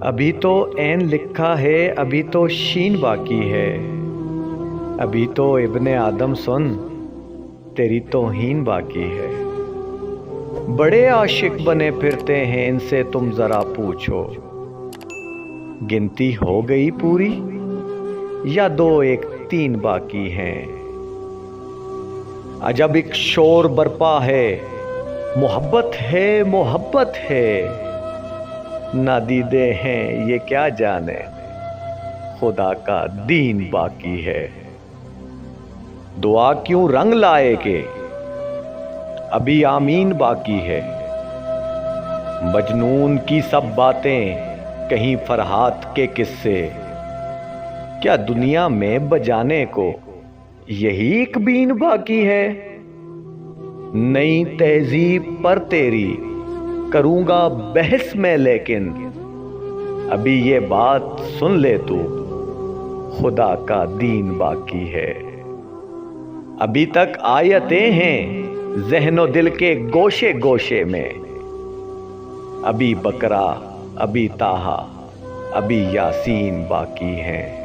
अभी तो ऐन लिखा है, अभी तो शीन बाकी है। अभी तो इब्ने आदम सुन, तेरी तौहीन बाकी है। बड़े आशिक बने फिरते हैं, इनसे तुम जरा पूछो, गिनती हो गई पूरी या दो एक तीन बाकी हैं। अजब एक शोर बरपा है, मोहब्बत है मोहब्बत है। नादीदे हैं ये क्या जाने, खुदा का दीन बाकी है। दुआ क्यों रंग लाए के, अभी आमीन बाकी है। मजनून की सब बातें, कहीं फरहात के किस्से, क्या दुनिया में बजाने को यही एक बीन बाकी है। नई तहजीब पर तेरी करूंगा बहस में, लेकिन अभी ये बात सुन ले तू, खुदा का दीन बाकी है। अभी तक आयतें हैं ज़हनो दिल के गोशे गोशे में। अभी बकरा, अभी ताहा, अभी यासीन बाकी हैं।